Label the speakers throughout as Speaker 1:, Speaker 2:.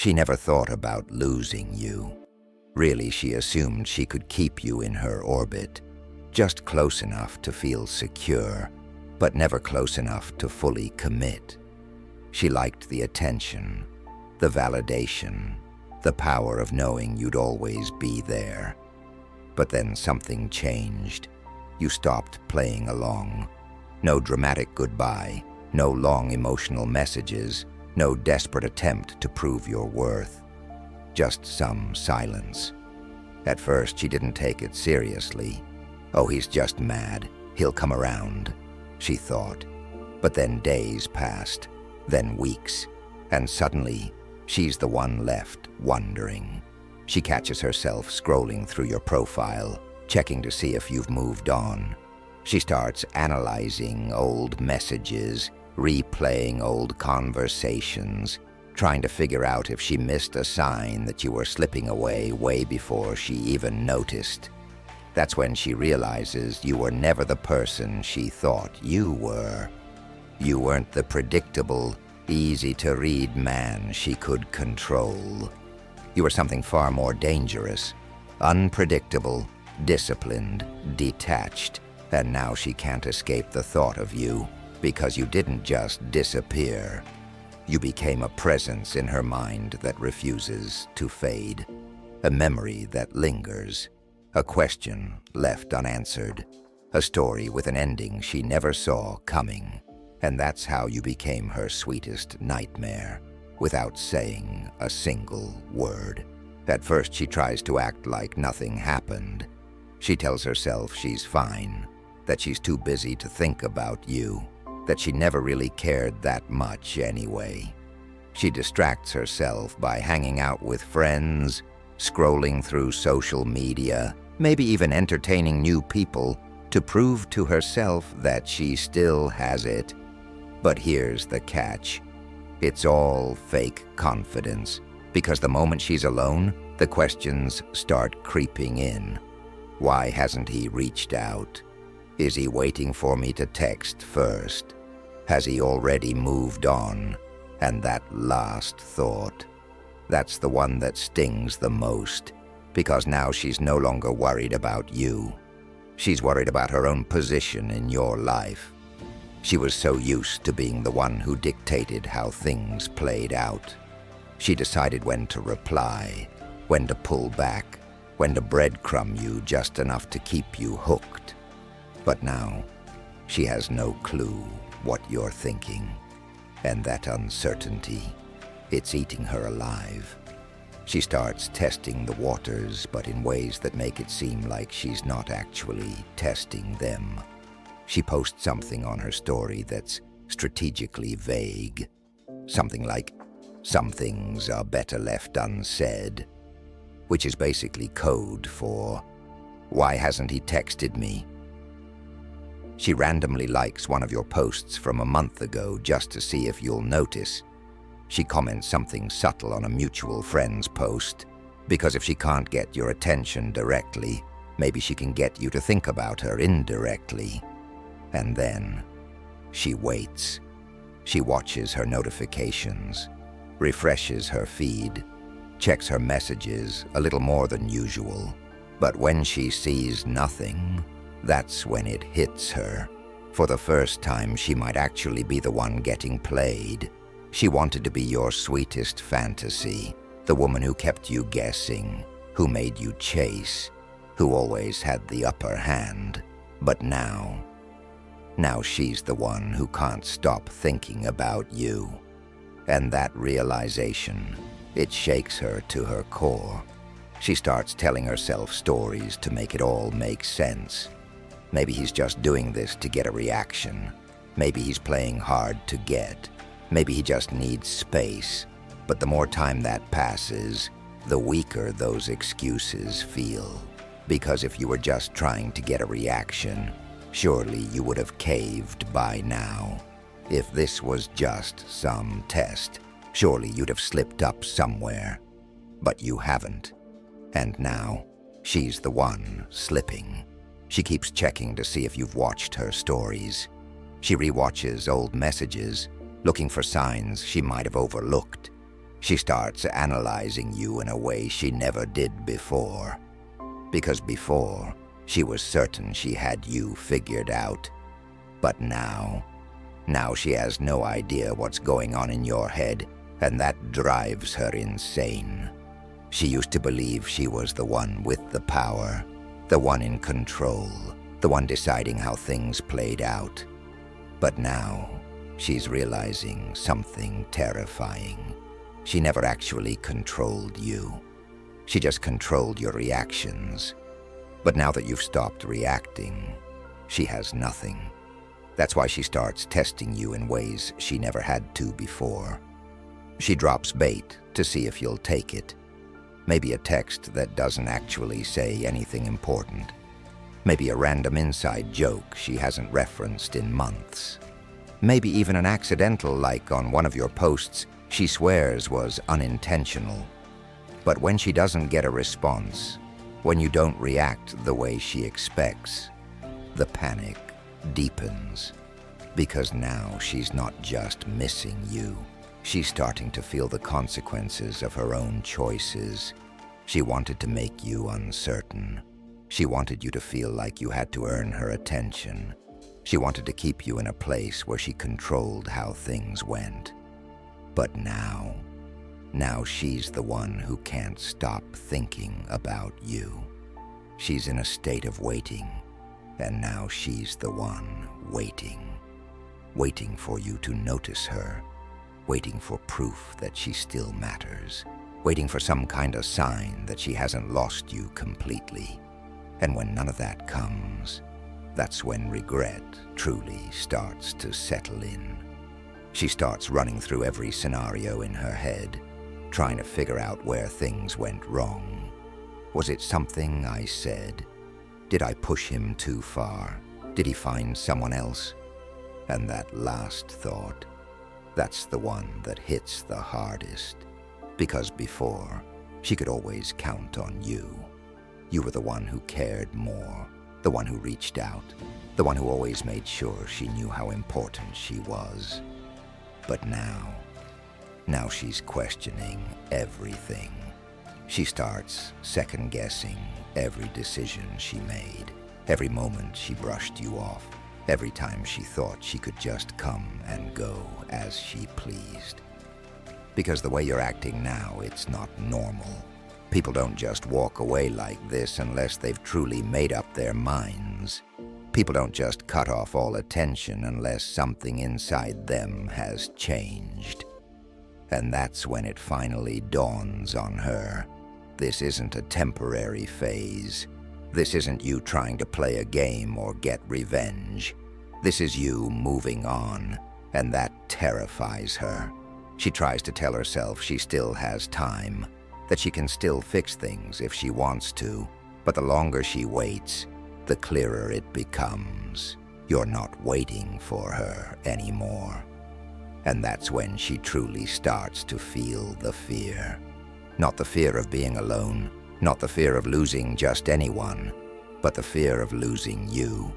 Speaker 1: She never thought about losing you. Really, she assumed she could keep you in her orbit, just close enough to feel secure, but never close enough to fully commit. She liked the attention, the validation, the power of knowing you'd always be there. But then something changed. You stopped playing along. No dramatic goodbye, no long emotional messages, no desperate attempt to prove your worth. Just some silence. At first, she didn't take it seriously. Oh, he's just mad. He'll come around, she thought. But then days passed, then weeks, and suddenly, she's the one left wondering. She catches herself scrolling through your profile, checking to see if you've moved on. She starts analyzing old messages, replaying old conversations, trying to figure out if she missed a sign that you were slipping away way before she even noticed. That's when she realizes you were never the person she thought you were. You weren't the predictable, easy-to-read man she could control. You were something far more dangerous, unpredictable, disciplined, detached, and now she can't escape the thought of you because you didn't just disappear. You became a presence in her mind that refuses to fade, a memory that lingers, a question left unanswered, a story with an ending she never saw coming. And that's how you became her sweetest nightmare, without saying a single word. At first, she tries to act like nothing happened. She tells herself she's fine, that she's too busy to think about you, that she never really cared that much anyway. She distracts herself by hanging out with friends, scrolling through social media, maybe even entertaining new people to prove to herself that she still has it. But here's the catch. It's all fake confidence, because the moment she's alone, the questions start creeping in. Why hasn't he reached out? Is he waiting for me to text first? Has he already moved on? And that last thought, that's the one that stings the most, because now she's no longer worried about you. She's worried about her own position in your life. She was so used to being the one who dictated how things played out. She decided when to reply, when to pull back, when to breadcrumb you just enough to keep you hooked. But now, she has no clue what you're thinking. And that uncertainty, it's eating her alive. She starts testing the waters, but in ways that make it seem like she's not actually testing them. She posts something on her story that's strategically vague. Something like, "Some things are better left unsaid," which is basically code for, "Why hasn't he texted me?" She randomly likes one of your posts from a month ago just to see if you'll notice. She comments something subtle on a mutual friend's post, because if she can't get your attention directly, maybe she can get you to think about her indirectly. And then, she waits. She watches her notifications, refreshes her feed, checks her messages a little more than usual. But when she sees nothing, that's when it hits her. For the first time, she might actually be the one getting played. She wanted to be your sweetest fantasy, the woman who kept you guessing, who made you chase, who always had the upper hand. But now she's the one who can't stop thinking about you. And that realization, it shakes her to her core. She starts telling herself stories to make it all make sense. Maybe he's just doing this to get a reaction. Maybe he's playing hard to get. Maybe he just needs space. But the more time that passes, the weaker those excuses feel. Because if you were just trying to get a reaction, surely you would have caved by now. If this was just some test, surely you'd have slipped up somewhere. But you haven't. And now, she's the one slipping. She keeps checking to see if you've watched her stories. She rewatches old messages, looking for signs she might have overlooked. She starts analyzing you in a way she never did before. Because before, she was certain she had you figured out. But now she has no idea what's going on in your head, and that drives her insane. She used to believe she was the one with the power, the one in control, the one deciding how things played out. But now, she's realizing something terrifying. She never actually controlled you. She just controlled your reactions. But now that you've stopped reacting, she has nothing. That's why she starts testing you in ways she never had to before. She drops bait to see if you'll take it. Maybe a text that doesn't actually say anything important. Maybe a random inside joke she hasn't referenced in months. Maybe even an accidental like on one of your posts she swears was unintentional. But when she doesn't get a response, when you don't react the way she expects, the panic deepens. Because now she's not just missing you. She's starting to feel the consequences of her own choices. She wanted to make you uncertain. She wanted you to feel like you had to earn her attention. She wanted to keep you in a place where she controlled how things went. But now she's the one who can't stop thinking about you. She's in a state of waiting, and now she's the one waiting. Waiting for you to notice her. Waiting for proof that she still matters. Waiting for some kind of sign that she hasn't lost you completely. And when none of that comes, that's when regret truly starts to settle in. She starts running through every scenario in her head, trying to figure out where things went wrong. Was it something I said? Did I push him too far? Did he find someone else? And that last thought, that's the one that hits the hardest. Because before, she could always count on you. You were the one who cared more, the one who reached out, the one who always made sure she knew how important she was. But now she's questioning everything. She starts second-guessing every decision she made, every moment she brushed you off, every time she thought she could just come and go as she pleased. Because the way you're acting now, it's not normal. People don't just walk away like this unless they've truly made up their minds. People don't just cut off all attention unless something inside them has changed. And that's when it finally dawns on her. This isn't a temporary phase. This isn't you trying to play a game or get revenge. This is you moving on, and that terrifies her. She tries to tell herself she still has time, that she can still fix things if she wants to, but the longer she waits, the clearer it becomes. You're not waiting for her anymore. And that's when she truly starts to feel the fear. Not the fear of being alone, not the fear of losing just anyone, but the fear of losing you.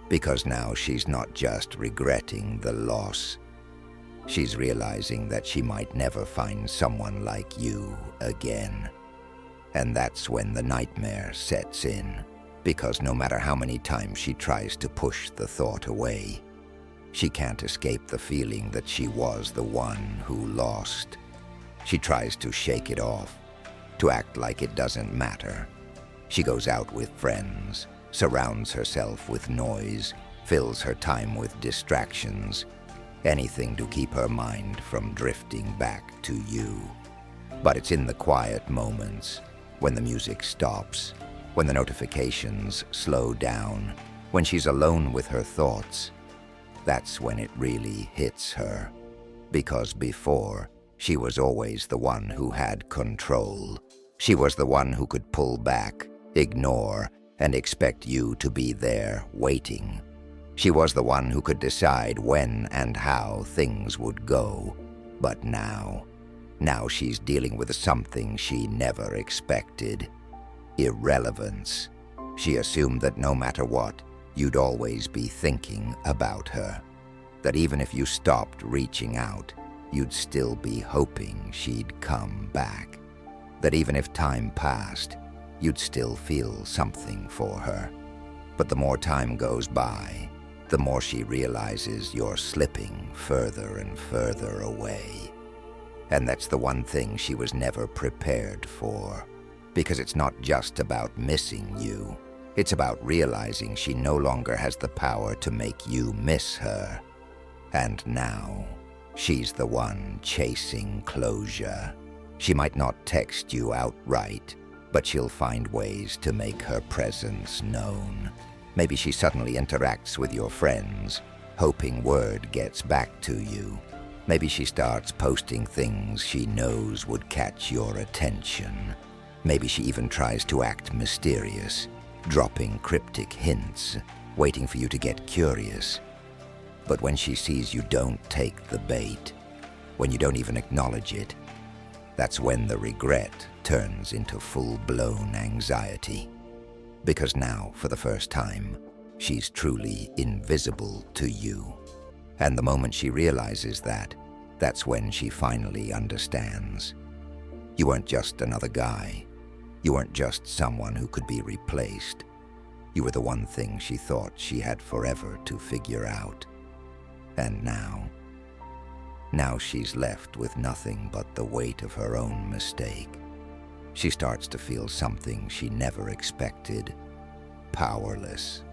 Speaker 1: Because now she's not just regretting the loss. She's realizing that she might never find someone like you again. And that's when the nightmare sets in, because no matter how many times she tries to push the thought away, she can't escape the feeling that she was the one who lost. She tries to shake it off, to act like it doesn't matter. She goes out with friends, surrounds herself with noise, fills her time with distractions, anything to keep her mind from drifting back to you. But it's in the quiet moments, when the music stops, when the notifications slow down, when she's alone with her thoughts, that's when it really hits her. Because before, she was always the one who had control. She was the one who could pull back, ignore, and expect you to be there waiting. She was the one who could decide when and how things would go. But now she's dealing with something she never expected. Irrelevance. She assumed that no matter what, you'd always be thinking about her. That even if you stopped reaching out, you'd still be hoping she'd come back. That even if time passed, you'd still feel something for her. But the more time goes by, the more she realizes you're slipping further and further away. And that's the one thing she was never prepared for. Because it's not just about missing you. It's about realizing she no longer has the power to make you miss her. And now, she's the one chasing closure. She might not text you outright, but she'll find ways to make her presence known. Maybe she suddenly interacts with your friends, hoping word gets back to you. Maybe she starts posting things she knows would catch your attention. Maybe she even tries to act mysterious, dropping cryptic hints, waiting for you to get curious. But when she sees you don't take the bait, when you don't even acknowledge it, that's when the regret turns into full-blown anxiety. Because now, for the first time, she's truly invisible to you. And the moment she realizes that, that's when she finally understands. You weren't just another guy. You weren't just someone who could be replaced. You were the one thing she thought she had forever to figure out. And now she's left with nothing but the weight of her own mistake. She starts to feel something she never expected. Powerless.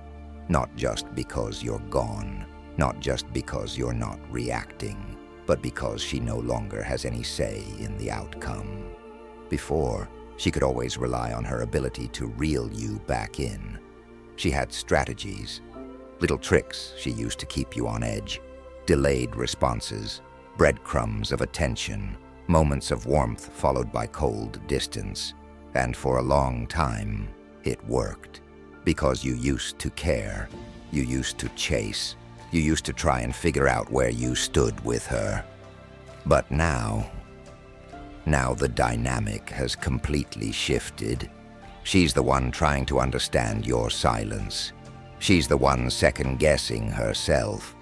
Speaker 1: Not just because you're gone, not just because you're not reacting, but because she no longer has any say in the outcome. Before, she could always rely on her ability to reel you back in. She had strategies, little tricks she used to keep you on edge, delayed responses, breadcrumbs of attention, moments of warmth followed by cold distance. And for a long time, it worked. Because you used to care, you used to chase, you used to try and figure out where you stood with her. But now the dynamic has completely shifted. She's the one trying to understand your silence. She's the one second-guessing herself.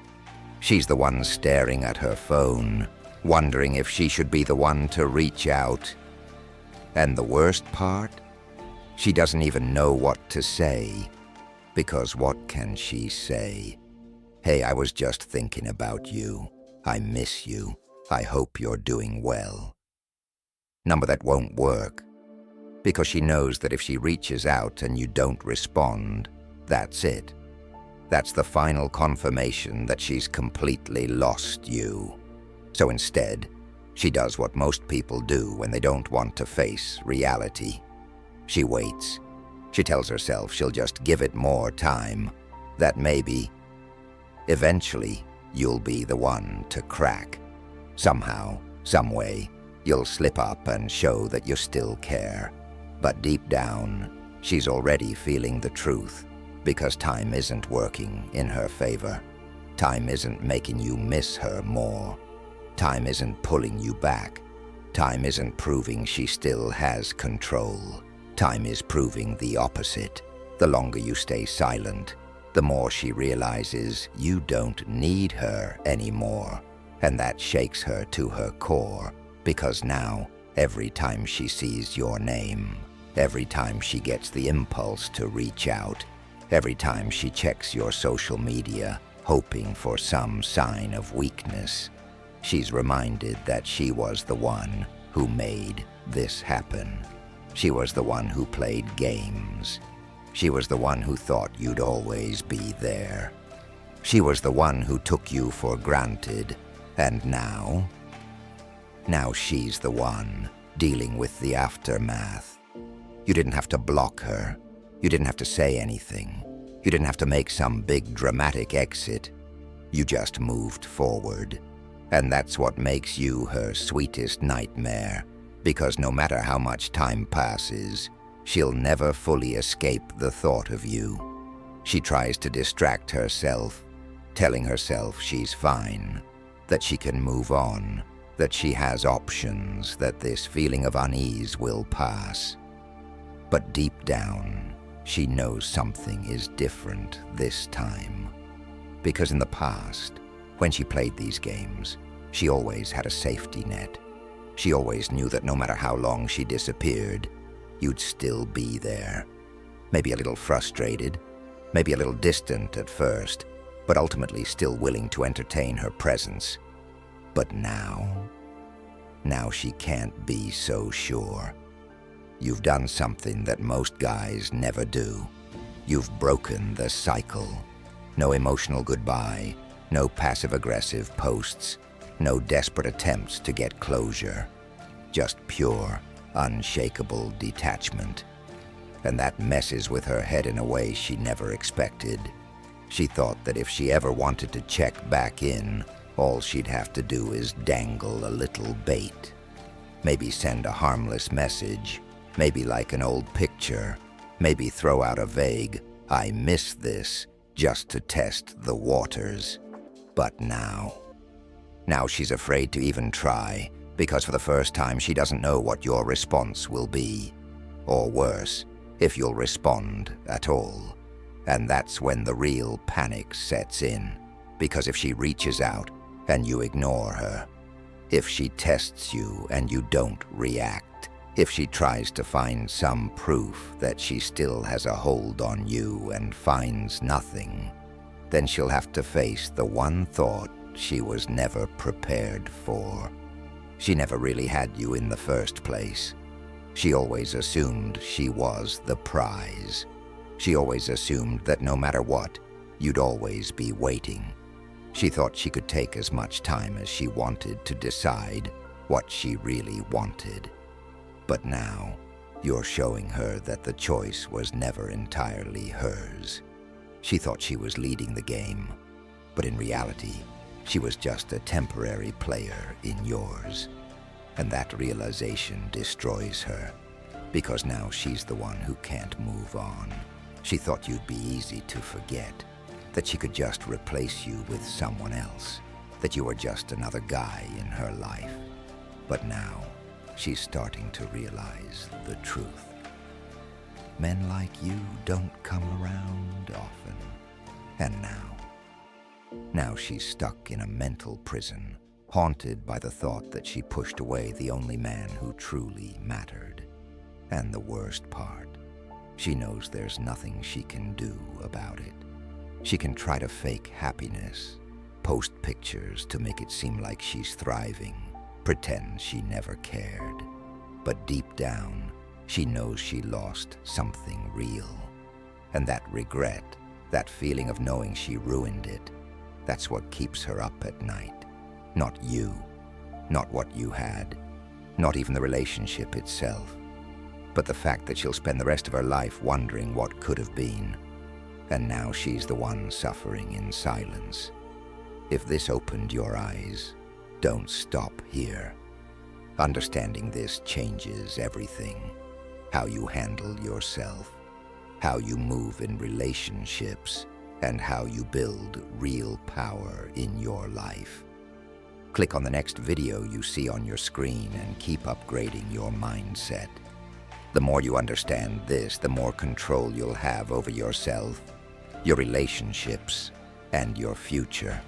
Speaker 1: She's the one staring at her phone, wondering if she should be the one to reach out. And the worst part? She doesn't even know what to say. Because what can she say? Hey, I was just thinking about you. I miss you. I hope you're doing well. Number that won't work. Because she knows that if she reaches out and you don't respond, that's it. That's the final confirmation that she's completely lost you. So instead, she does what most people do when they don't want to face reality. She waits. She tells herself she'll just give it more time, that maybe, eventually, you'll be the one to crack. Somehow, some way, you'll slip up and show that you still care. But deep down, she's already feeling the truth, because time isn't working in her favor. Time isn't making you miss her more. Time isn't pulling you back. Time isn't proving she still has control. Time is proving the opposite. The longer you stay silent, the more she realizes you don't need her anymore. And that shakes her to her core, because now, every time she sees your name, every time she gets the impulse to reach out, every time she checks your social media, hoping for some sign of weakness, she's reminded that she was the one who made this happen. She was the one who played games. She was the one who thought you'd always be there. She was the one who took you for granted. And now she's the one dealing with the aftermath. You didn't have to block her. You didn't have to say anything. You didn't have to make some big dramatic exit. You just moved forward. And that's what makes you her sweetest nightmare, because no matter how much time passes, she'll never fully escape the thought of you. She tries to distract herself, telling herself she's fine, that she can move on, that she has options, that this feeling of unease will pass. But deep down, she knows something is different this time. Because in the past, when she played these games, She always had a safety net. She always knew that no matter how long she disappeared, you'd still be there. Maybe a little frustrated, maybe a little distant at first, but ultimately still willing to entertain her presence. But now she can't be so sure. You've done something that most guys never do. You've broken the cycle. No emotional goodbye, no passive-aggressive posts, no desperate attempts to get closure. Just pure, unshakable detachment. And that messes with her head in a way she never expected. She thought that if she ever wanted to check back in, all she'd have to do is dangle a little bait. Maybe send a harmless message, maybe like an old picture, maybe throw out a vague, "I miss this," just to test the waters. But now she's afraid to even try, because for the first time she doesn't know what your response will be. Or worse, if you'll respond at all. And that's when the real panic sets in. Because if she reaches out and you ignore her, if she tests you and you don't react, if she tries to find some proof that she still has a hold on you and finds nothing, then she'll have to face the one thought she was never prepared for. She never really had you in the first place. She always assumed she was the prize. She always assumed that no matter what, you'd always be waiting. She thought she could take as much time as she wanted to decide what she really wanted. But now, you're showing her that the choice was never entirely hers. She thought she was leading the game, but in reality, she was just a temporary player in yours. And that realization destroys her, because now she's the one who can't move on. She thought you'd be easy to forget, that she could just replace you with someone else, that you were just another guy in her life. But now, she's starting to realize the truth. Men like you don't come around often. And now she's stuck in a mental prison, haunted by the thought that she pushed away the only man who truly mattered. And the worst part, she knows there's nothing she can do about it. She can try to fake happiness, post pictures to make it seem like she's thriving, pretend she never cared. But deep down, she knows she lost something real. And that regret, that feeling of knowing she ruined it, that's what keeps her up at night. Not you, not what you had, not even the relationship itself, but the fact that she'll spend the rest of her life wondering what could have been. And now she's the one suffering in silence. If this opened your eyes, don't stop here. Understanding this changes everything. How you handle yourself, how you move in relationships, and how you build real power in your life. Click on the next video you see on your screen and keep upgrading your mindset. The more you understand this, the more control you'll have over yourself, your relationships, and your future.